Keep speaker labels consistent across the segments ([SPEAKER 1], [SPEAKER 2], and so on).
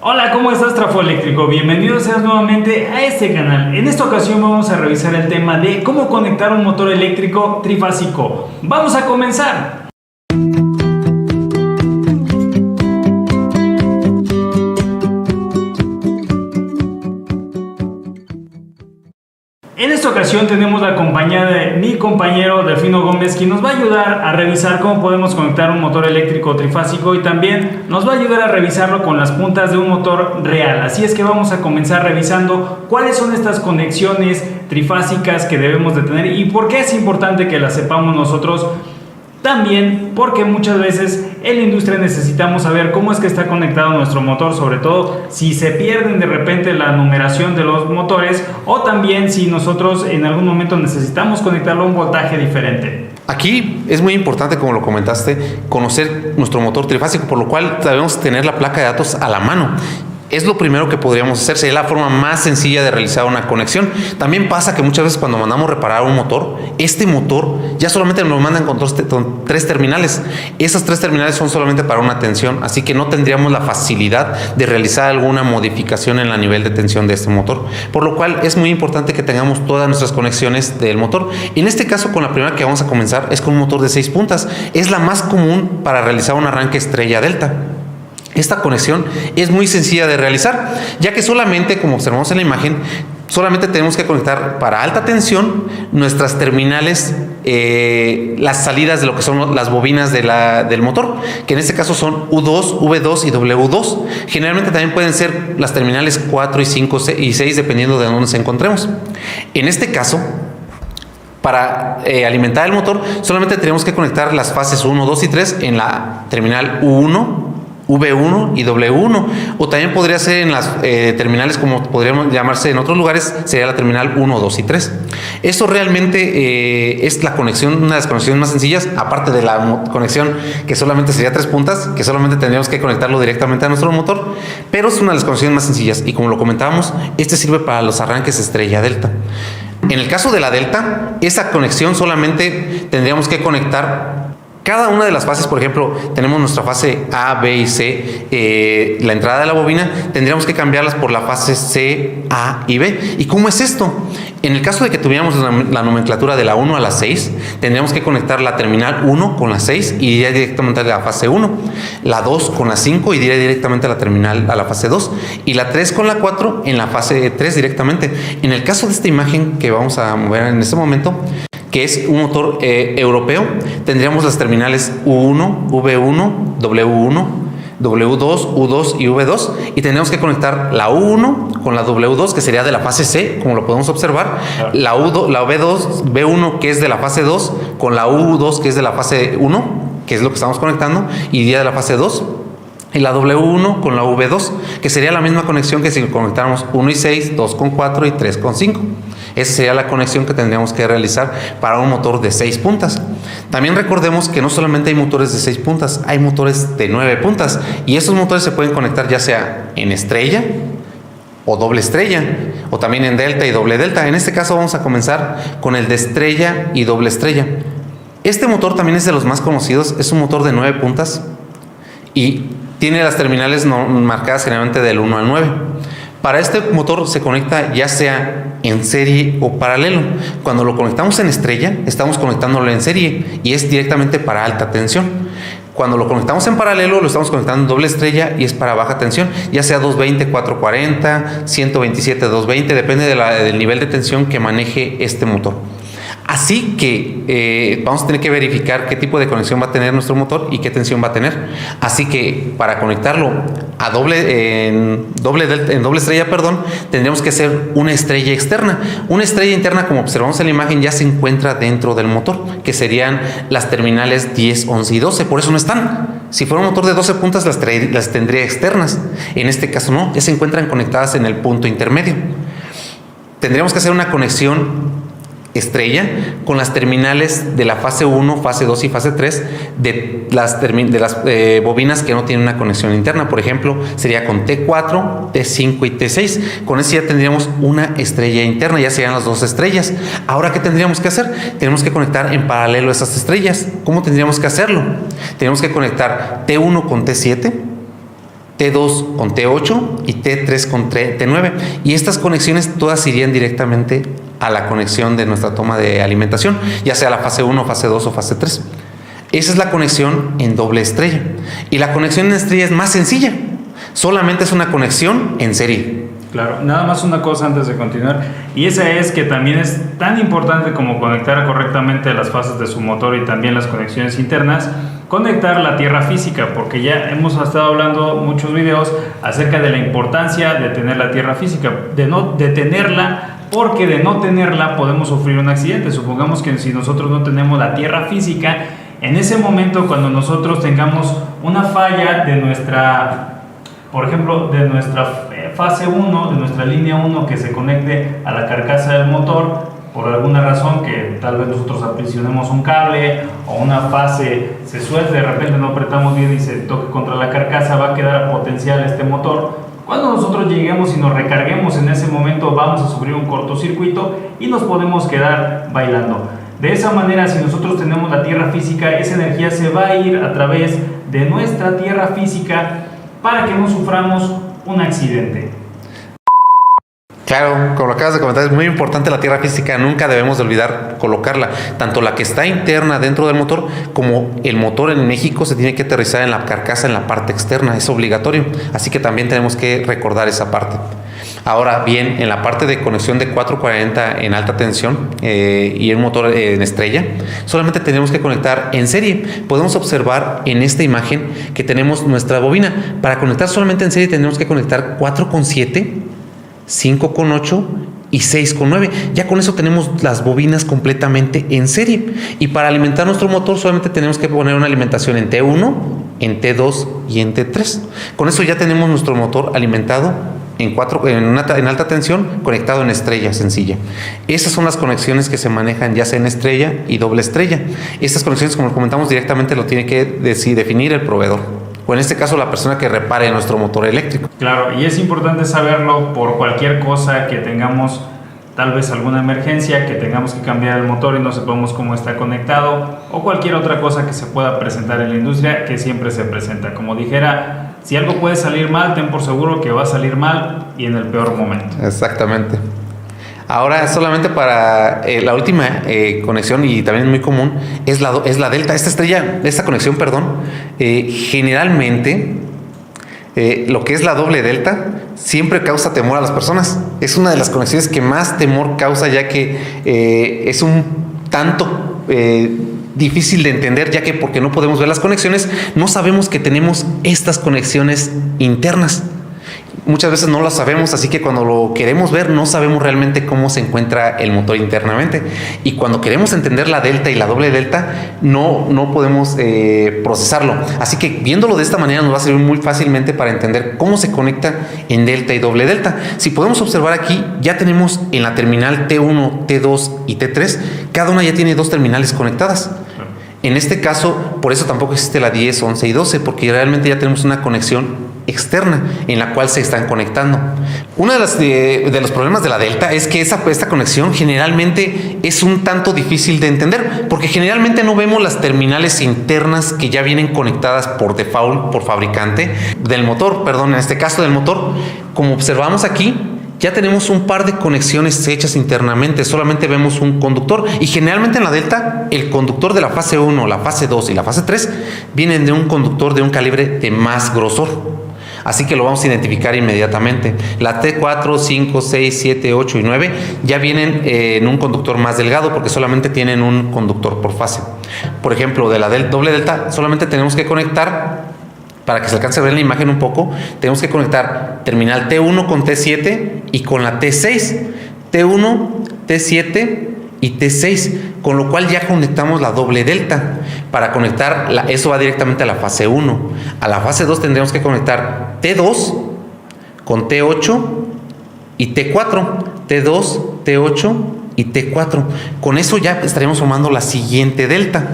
[SPEAKER 1] Hola, ¿cómo estás, Trafo Eléctrico? Bienvenidos seas nuevamente a este canal. En esta ocasión vamos a revisar el tema de cómo conectar un motor eléctrico trifásico. ¡Vamos a comenzar! En esta ocasión tenemos la compañía de mi compañero Delfino Gómez, quien nos va a ayudar a revisar cómo podemos conectar un motor eléctrico trifásico y también nos va a ayudar a revisarlo con las puntas de un motor real. Así es que vamos a comenzar revisando cuáles son estas conexiones trifásicas que debemos de tener y por qué es importante que las sepamos nosotros. También porque muchas veces en la industria necesitamos saber cómo es que está conectado nuestro motor, sobre todo si se pierden de repente la numeración de los motores o también si nosotros en algún momento necesitamos conectarlo a un voltaje diferente.
[SPEAKER 2] Aquí es muy importante, como lo comentaste, conocer nuestro motor trifásico, por lo cual debemos tener la placa de datos a la mano. Es lo primero que podríamos hacer, sería la forma más sencilla de realizar una conexión. También pasa que muchas veces cuando mandamos reparar un motor, este motor ya solamente nos mandan con tres terminales. Esas tres terminales son solamente para una tensión, así que no tendríamos la facilidad de realizar alguna modificación en el nivel de tensión de este motor. Por lo cual es muy importante que tengamos todas nuestras conexiones del motor. En este caso, con la primera que vamos a comenzar es con un motor de 6 puntas. Es la más común para realizar un arranque estrella delta. Esta conexión es muy sencilla de realizar, ya que solamente, como observamos en la imagen, solamente tenemos que conectar para alta tensión nuestras terminales, las salidas de lo que son las bobinas del motor, que en este caso son U2, V2 y W2. Generalmente también pueden ser las terminales 4 y 5 y 6, dependiendo de dónde nos encontremos. En este caso, para alimentar el motor, solamente tenemos que conectar las fases 1, 2 y 3 en la terminal U1, V1 y W1, o también podría ser en las terminales, como podríamos llamarse en otros lugares, sería la terminal 1, 2 y 3. Esto realmente es la conexión, una de las conexiones más sencillas, aparte de la conexión que solamente sería 3 puntas, que solamente tendríamos que conectarlo directamente a nuestro motor, pero es una de las conexiones más sencillas y, como lo comentábamos, este sirve para los arranques estrella delta. En el caso de la delta, esa conexión solamente tendríamos que conectar cada una de las fases. Por ejemplo, tenemos nuestra fase A, B y C, la entrada de la bobina, tendríamos que cambiarlas por la fase C, A y B. ¿Y cómo es esto? En el caso de que tuviéramos la nomenclatura de la 1 a la 6, tendríamos que conectar la terminal 1 con la 6 y iría directamente a la fase 1, la 2 con la 5 y iría directamente a la terminal a la fase 2, y la 3 con la 4 en la fase 3 directamente. En el caso de esta imagen que vamos a mover en este momento, que es un motor europeo, tendríamos las terminales U1, V1, W1, W2, U2 y V2, y tendríamos que conectar la U1 con la W2, que sería de la fase C, como lo podemos observar, la V1, que es de la fase 2, con la U2, que es de la fase 1, que es lo que estamos conectando, y iría de la fase 2, y la W1 con la V2, que sería la misma conexión que si conectáramos 1 y 6, 2 con 4 y 3 con 5. Esa sería la conexión que tendríamos que realizar para un motor de 6 puntas. También recordemos que no solamente hay motores de 6 puntas, hay motores de 9 puntas, y esos motores se pueden conectar ya sea en estrella o doble estrella, o también en delta y doble delta. En este caso vamos a comenzar con el de estrella y doble estrella. Este motor también es de los más conocidos, es un motor de 9 puntas y tiene las terminales marcadas generalmente del 1 al 9. Para este motor se conecta ya sea en serie o paralelo. Cuando lo conectamos en estrella, estamos conectándolo en serie y es directamente para alta tensión. Cuando lo conectamos en paralelo, lo estamos conectando en doble estrella y es para baja tensión, ya sea 220, 440, 127, 220, depende del nivel de tensión que maneje este motor. Así que vamos a tener que verificar qué tipo de conexión va a tener nuestro motor y qué tensión va a tener. Así que para conectarlo a en doble estrella, tendríamos que hacer una estrella externa. Una estrella interna, como observamos en la imagen, ya se encuentra dentro del motor, que serían las terminales 10, 11 y 12. Por eso no están. Si fuera un motor de 12 puntas, las tendría externas. En este caso no, ya se encuentran conectadas en el punto intermedio. Tendríamos que hacer una conexión estrella con las terminales de la fase 1, fase 2 y fase 3 de las bobinas que no tienen una conexión interna. Por ejemplo, sería con T4, T5 y T6. Con eso ya tendríamos una estrella interna, ya serían las dos estrellas. Ahora, ¿qué tendríamos que hacer? Tenemos que conectar en paralelo esas estrellas. ¿Cómo tendríamos que hacerlo? Tenemos que conectar T1 con T7, T2 con T8 y T3 con T9. Y estas conexiones todas irían directamente a la conexión de nuestra toma de alimentación, ya sea la fase 1, fase 2 o fase 3. Esa es la conexión en doble estrella. Y la conexión en estrella es más sencilla. Solamente es una conexión en serie.
[SPEAKER 1] Claro, nada más una cosa antes de continuar, y esa es que también es tan importante como conectar correctamente las fases de su motor y también las conexiones internas, conectar la tierra física, porque ya hemos estado hablando muchos videos acerca de la importancia de tener la tierra física, de tenerla, porque de no tenerla podemos sufrir un accidente. Supongamos que si nosotros no tenemos la tierra física, en ese momento cuando nosotros tengamos una falla de nuestra, por ejemplo, de nuestra fase 1, de nuestra línea 1 que se conecte a la carcasa del motor, por alguna razón que tal vez nosotros aprisionemos un cable o una fase se suelte, de repente no apretamos bien y se toque contra la carcasa, va a quedar a potencial este motor. Cuando nosotros lleguemos y nos recarguemos en ese momento vamos a sufrir un cortocircuito y nos podemos quedar bailando. De esa manera, si nosotros tenemos la tierra física, esa energía se va a ir a través de nuestra tierra física para que no suframos un accidente.
[SPEAKER 2] Claro, como lo acabas de comentar, es muy importante la tierra física, nunca debemos de olvidar colocarla, tanto la que está interna dentro del motor, como el motor en México se tiene que aterrizar en la carcasa, en la parte externa, es obligatorio, así que también tenemos que recordar esa parte. Ahora bien, en la parte de conexión de 440 en alta tensión y un motor en estrella, solamente tenemos que conectar en serie. Podemos observar en esta imagen que tenemos nuestra bobina. Para conectar solamente en serie tenemos que conectar 4,7, 5,8 y 6,9. Ya con eso tenemos las bobinas completamente en serie. Y para alimentar nuestro motor solamente tenemos que poner una alimentación en T1, en T2 y en T3. Con eso ya tenemos nuestro motor alimentado en alta tensión, conectado en estrella sencilla. Esas son las conexiones que se manejan ya sea en estrella y doble estrella. Estas conexiones, como comentamos, directamente lo tiene que definir el proveedor, o en este caso la persona que repare nuestro motor eléctrico.
[SPEAKER 1] Claro, y es importante saberlo por cualquier cosa que tengamos, tal vez alguna emergencia, que tengamos que cambiar el motor y no sepamos cómo está conectado, o cualquier otra cosa que se pueda presentar en la industria, que siempre se presenta. Como dijera, si algo puede salir mal, ten por seguro que va a salir mal y en el peor momento.
[SPEAKER 2] Exactamente. Ahora, solamente para la última conexión, y también muy común, es la delta. Esta conexión, generalmente lo que es la doble delta siempre causa temor a las personas. Es una de las conexiones que más temor causa, ya que es un tanto difícil de entender, ya que porque no podemos ver las conexiones, no sabemos que tenemos estas conexiones internas. Muchas veces no lo sabemos, así que cuando lo queremos ver no sabemos realmente cómo se encuentra el motor internamente. Y cuando queremos entender la delta y la doble delta, no podemos procesarlo. Así que viéndolo de esta manera nos va a servir muy fácilmente para entender cómo se conecta en delta y doble delta. Si podemos observar aquí, ya tenemos en la terminal T1, T2 y T3, cada una ya tiene dos terminales conectadas. En este caso, por eso tampoco existe la 10, 11 y 12, porque realmente ya tenemos una conexión externa en la cual se están conectando. Uno de los problemas de la delta es que esta conexión generalmente es un tanto difícil de entender, porque generalmente no vemos las terminales internas que ya vienen conectadas por default, por fabricante del motor, en este caso del motor. Como observamos aquí, ya tenemos un par de conexiones hechas internamente, solamente vemos un conductor, y generalmente en la delta el conductor de la fase 1, la fase 2 y la fase 3 vienen de un conductor de un calibre de más grosor. Así que lo vamos a identificar inmediatamente. La T4, 5, 6, 7, 8 y 9 ya vienen en un conductor más delgado, porque solamente tienen un conductor por fase. Por ejemplo, de la doble delta solamente tenemos que conectar, para que se alcance a ver la imagen un poco, tenemos que conectar terminal T1 con T7 y con la T6. T1, T7 y T6, con lo cual ya conectamos la doble delta. Para conectar, eso va directamente a la fase 1. A la fase 2 tendremos que conectar T2 con T8 y T4. T2, T8 y T4. Con eso ya estaríamos formando la siguiente delta.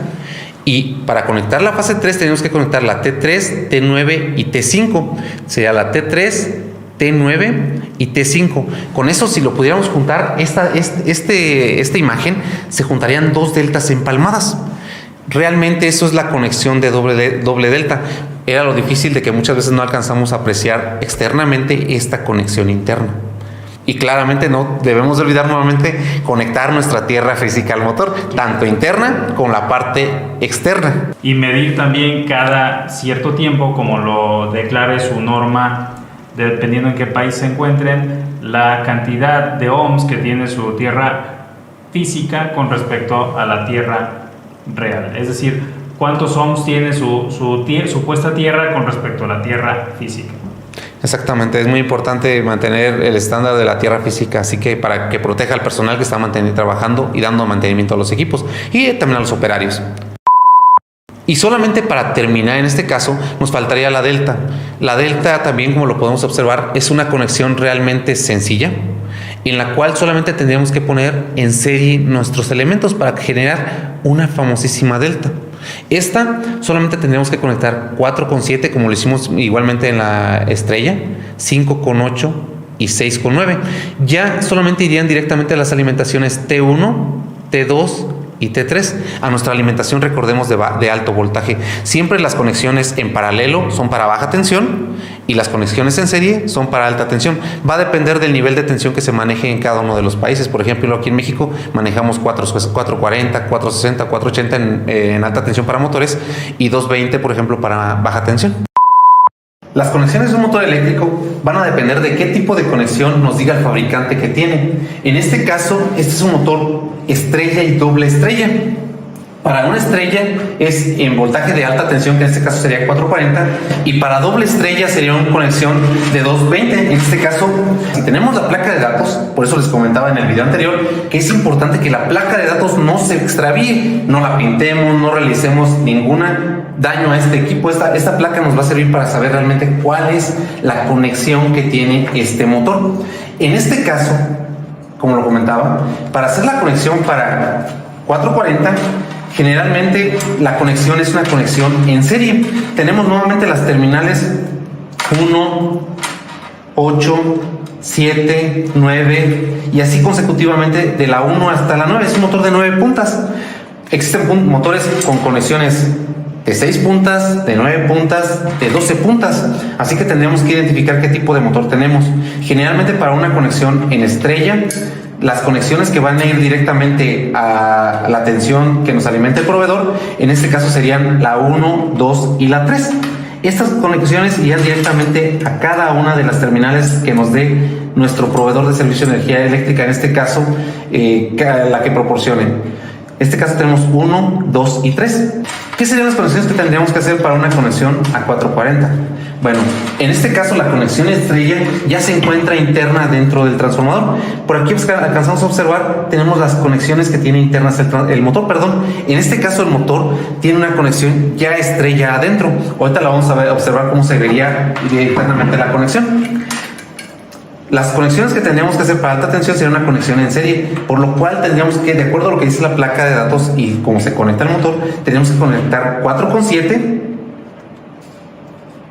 [SPEAKER 2] Y para conectar la fase 3 tenemos que conectar la T3, T9 y T5. Sería la T3, T9 y T5. Con eso, si lo pudiéramos juntar, esta imagen, se juntarían dos deltas empalmadas. Realmente eso es la conexión de doble delta. era lo difícil de que muchas veces no alcanzamos a apreciar externamente esta conexión interna. Y claramente no debemos de olvidar nuevamente conectar nuestra tierra física al motor, tanto interna como la parte externa.
[SPEAKER 1] Y medir también cada cierto tiempo, como lo declare su norma, dependiendo en qué país se encuentren, la cantidad de ohms que tiene su tierra física con respecto a la tierra real. Es decir, cuántos ohms tiene su supuesta tierra con respecto a la tierra física.
[SPEAKER 2] Exactamente, es muy importante mantener el estándar de la tierra física, así que para que proteja al personal que está trabajando y dando mantenimiento a los equipos y también a los operarios. Y solamente para terminar en este caso nos faltaría la delta. La delta también, como lo podemos observar, es una conexión realmente sencilla en la cual solamente tendríamos que poner en serie nuestros elementos para generar una famosísima delta. Esta solamente tendríamos que conectar 4,7 como lo hicimos igualmente en la estrella, 5,8 y 6,9. Ya solamente irían directamente a las alimentaciones T1, T2 y T3 a nuestra alimentación, recordemos, de alto voltaje. Siempre las conexiones en paralelo son para baja tensión y las conexiones en serie son para alta tensión. Va a depender del nivel de tensión que se maneje en cada uno de los países. Por ejemplo, aquí en México manejamos 440, 460, 480 en alta tensión para motores y 220, por ejemplo, para baja tensión. Las conexiones de un motor eléctrico van a depender de qué tipo de conexión nos diga el fabricante que tiene. En este caso, este es un motor estrella y doble estrella. Para una estrella es en voltaje de alta tensión, que en este caso sería 440, y para doble estrella sería una conexión de 220. En este caso, si tenemos la placa de datos, por eso les comentaba en el video anterior, que es importante que la placa de datos no se extravíe, no la pintemos, no realicemos ninguna daño a este equipo. Esta placa nos va a servir para saber realmente cuál es la conexión que tiene este motor. En este caso, como lo comentaba, para hacer la conexión para 440, generalmente la conexión es una conexión en serie. Tenemos nuevamente las terminales 1, 8, 7, 9 y así consecutivamente de la 1 hasta la 9. Es un motor de 9 puntas. Existen motores con conexiones de 6 puntas, de 9 puntas, de 12 puntas. Así que tendríamos que identificar qué tipo de motor tenemos. Generalmente para una conexión en estrella, las conexiones que van a ir directamente a la tensión que nos alimenta el proveedor, en este caso serían la 1, 2 y la 3. Estas conexiones irían directamente a cada una de las terminales que nos dé nuestro proveedor de servicio de energía eléctrica, en este caso la que proporcione. En este caso tenemos 1, 2 y 3. ¿Qué serían las conexiones que tendríamos que hacer para una conexión a 440? Bueno, en este caso la conexión estrella ya se encuentra interna dentro del transformador. Por aquí alcanzamos a observar, tenemos las conexiones que tiene internas el motor, perdón. En este caso el motor tiene una conexión ya estrella adentro. Ahorita la vamos a observar cómo se vería internamente la conexión. Las conexiones que tendríamos que hacer para alta tensión sería una conexión en serie, por lo cual tendríamos que, de acuerdo a lo que dice la placa de datos y cómo se conecta el motor, tendríamos que conectar 4,7,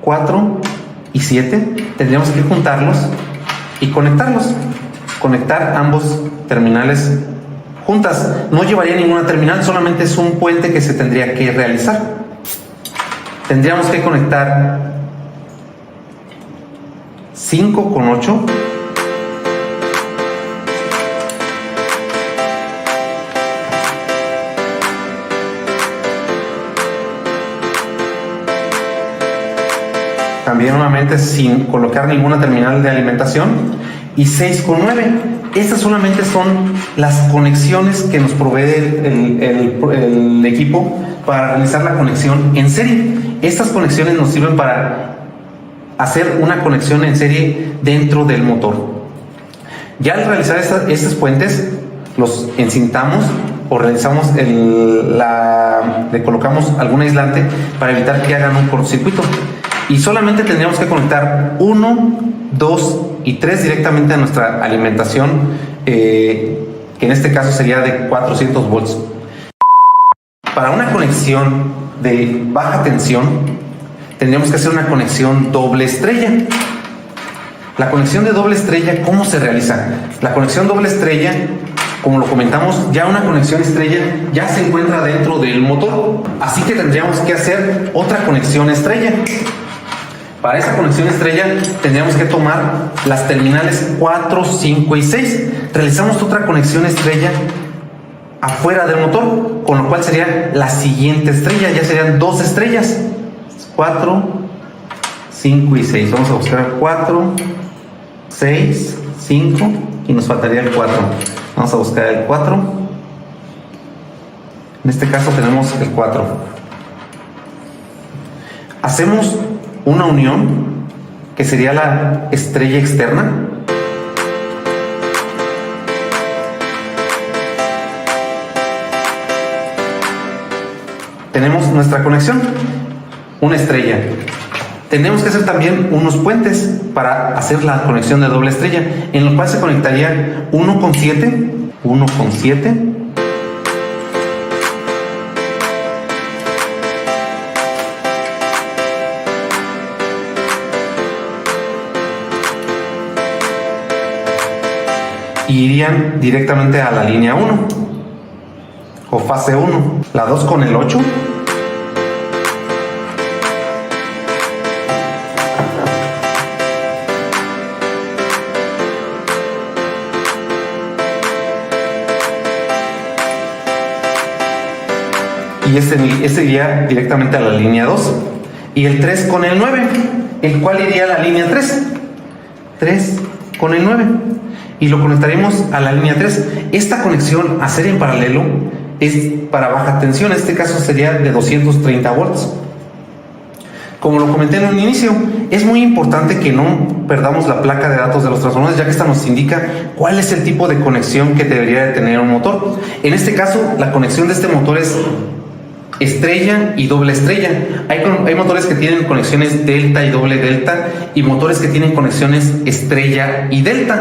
[SPEAKER 2] 4 y 7. Tendríamos que juntarlos y conectarlos. Conectar ambos terminales juntas. No llevaría ninguna terminal, solamente es un puente que se tendría que realizar. Tendríamos que conectar 5 con 8. También nuevamente sin colocar ninguna terminal de alimentación. Y 6 con 9. Estas solamente son las conexiones que nos provee el equipo para realizar la conexión en serie. Estas conexiones nos sirven para hacer una conexión en serie dentro del motor. Ya al realizar estos puentes, los encintamos o realizamos le colocamos algún aislante para evitar que hagan un cortocircuito. Y solamente tendríamos que conectar 1, 2 y 3 directamente a nuestra alimentación, que en este caso sería de 400 volts. Para una conexión de baja tensión, tendríamos que hacer una conexión doble estrella. La conexión de doble estrella, ¿cómo se realiza? La conexión doble estrella como lo comentamos, ya una conexión estrella ya se encuentra dentro del motor, así que tendríamos que hacer otra conexión estrella. Para esa conexión estrella tendríamos que tomar las terminales 4, 5 y 6. Realizamos otra conexión estrella afuera del motor, con lo cual sería la siguiente estrella, ya serían 2 estrellas, 4, 5 y 6. Vamos a buscar 4, 6, 5 y nos faltaría el 4. Vamos a buscar el 4. En este caso tenemos el 4. Hacemos una unión que sería la estrella externa. Tenemos nuestra conexión, una estrella. Tenemos que hacer también unos puentes para hacer la conexión de doble estrella, en lo cual se conectaría 1 con 7, 1 con 7, y irían directamente a la línea 1 o fase 1, la 2 con el 8, y este iría directamente a la línea 2, y el 3 con el 9, el cual iría a la línea 3, 3 con el 9, y lo conectaremos a la línea 3. Esta conexión a hacer en paralelo es para baja tensión, en este caso sería de 230 volts. Como lo comenté en un inicio, es muy importante que no perdamos la placa de datos de los transformadores, ya que esta nos indica cuál es el tipo de conexión que debería de tener un motor. En este caso, la conexión de este motor es estrella y doble estrella. Hay motores que tienen conexiones delta y doble delta, y motores que tienen conexiones estrella y delta.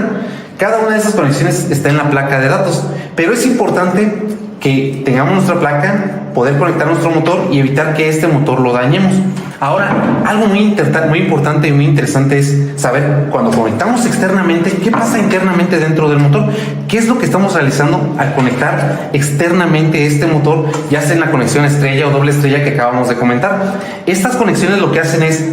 [SPEAKER 2] Cada una de esas conexiones está en la placa de datos, pero es importante que tengamos nuestra placa, poder conectar nuestro motor y evitar que este motor lo dañemos. Ahora, algo muy importante y muy interesante es saber, cuando conectamos externamente, qué pasa internamente dentro del motor. ¿Qué es lo que estamos realizando al conectar externamente este motor, ya sea en la conexión estrella o doble estrella que acabamos de comentar? Estas conexiones lo que hacen es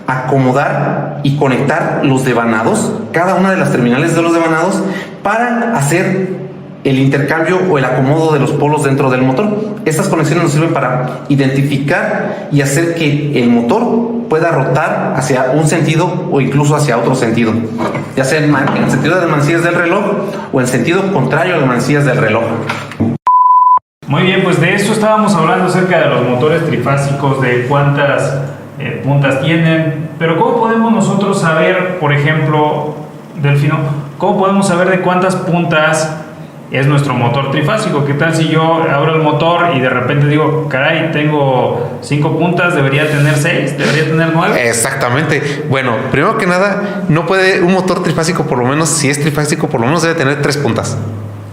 [SPEAKER 2] acomodar y conectar los devanados, cada una de las terminales de los devanados, para hacer el intercambio o el acomodo de los polos dentro del motor. Estas conexiones nos sirven para identificar y hacer que el motor pueda rotar hacia un sentido o incluso hacia otro sentido, ya sea en el sentido de las manecillas del reloj o en sentido contrario a las manecillas del reloj.
[SPEAKER 1] Muy bien, pues de esto estábamos hablando, acerca de los motores trifásicos, de cuántas puntas tienen, pero ¿cómo podemos nosotros saber, por ejemplo, Delfino, cómo podemos saber de cuántas puntas es nuestro motor trifásico? ¿Qué tal si yo abro el motor y de repente digo, caray, tengo 5 puntas, debería tener 6, debería tener 9?
[SPEAKER 2] Exactamente. Bueno, primero que nada, no puede un motor trifásico, por lo menos, si es trifásico, por lo menos debe tener 3 puntas.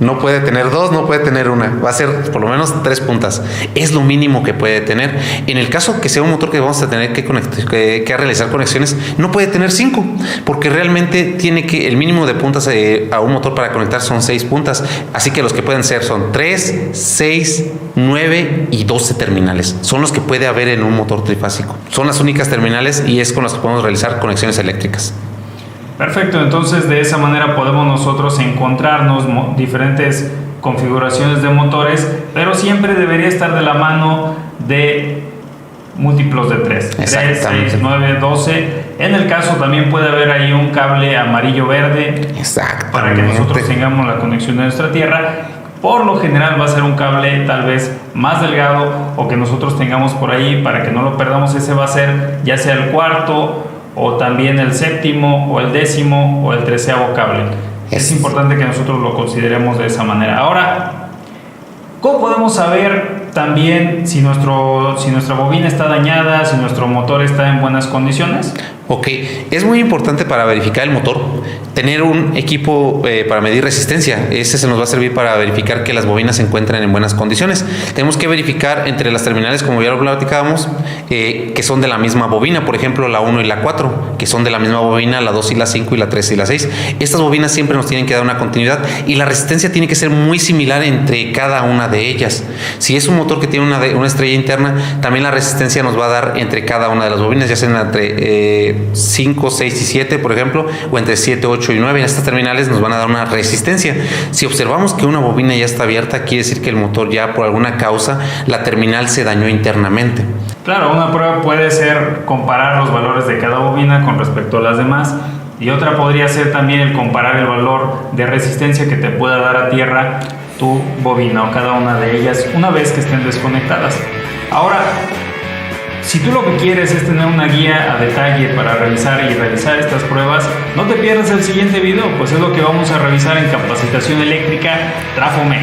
[SPEAKER 2] No puede tener 2, no puede tener 1. Va a ser por lo menos 3 puntas. Es lo mínimo que puede tener. En el caso que sea un motor que vamos a tener que realizar conexiones, no puede tener 5, porque realmente el mínimo de puntas a un motor para conectar son 6 puntas. Así que los que pueden ser son 3, 6, 9 y 12 terminales. Son los que puede haber en un motor trifásico. Son las únicas terminales y es con las que podemos realizar conexiones eléctricas.
[SPEAKER 1] Perfecto, entonces de esa manera podemos nosotros encontrarnos diferentes configuraciones de motores, pero siempre debería estar de la mano de múltiplos de 3, 3, 6, 9, 12. En el caso también puede haber ahí un cable amarillo-verde para que nosotros tengamos la conexión de nuestra tierra. Por lo general va a ser un cable tal vez más delgado, o que nosotros tengamos por ahí para que no lo perdamos. Ese va a ser ya sea el cuarto, o también el séptimo, o el 10º, o el 13º cable. Es importante que nosotros lo consideremos de esa manera. Ahora, ¿cómo podemos saber también si nuestra bobina está dañada, si nuestro motor está en buenas condiciones?
[SPEAKER 2] Ok, es muy importante para verificar el motor tener un equipo para medir resistencia. Ese se nos va a servir para verificar que las bobinas se encuentran en buenas condiciones. Tenemos que verificar entre las terminales, como ya lo platicábamos, que son de la misma bobina, por ejemplo la 1 y la 4, que son de la misma bobina, la 2 y la 5 y la 3 y la 6. Estas bobinas siempre nos tienen que dar una continuidad y la resistencia tiene que ser muy similar entre cada una de ellas. Si es un motor que tiene una estrella interna, también la resistencia nos va a dar entre cada una de las bobinas, ya sea entre 5, 6 y 7, por ejemplo, o entre 7, 8 y 9. En estas terminales nos van a dar una resistencia. Si observamos que una bobina ya está abierta, quiere decir que el motor ya por alguna causa, la terminal se dañó internamente.
[SPEAKER 1] Claro, una prueba puede ser comparar los valores de cada bobina con respecto a las demás, y otra podría ser también el comparar el valor de resistencia que te pueda dar a tierra tu bobina o cada una de ellas una vez que estén desconectadas. Ahora, si tú lo que quieres es tener una guía a detalle para realizar estas pruebas, no te pierdas el siguiente video, pues es lo que vamos a revisar en Capacitación Eléctrica Trafomex.